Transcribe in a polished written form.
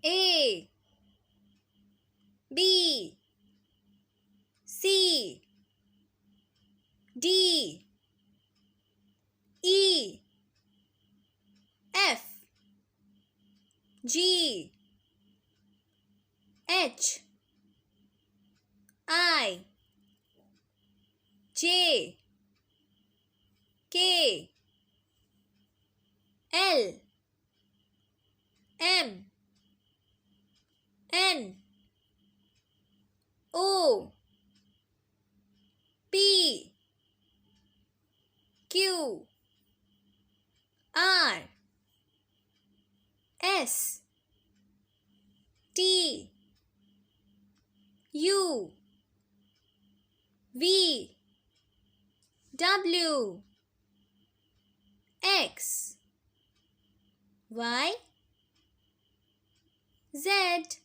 A B C D E F G H I J K L M N O P Q R S T U V W X Y Z.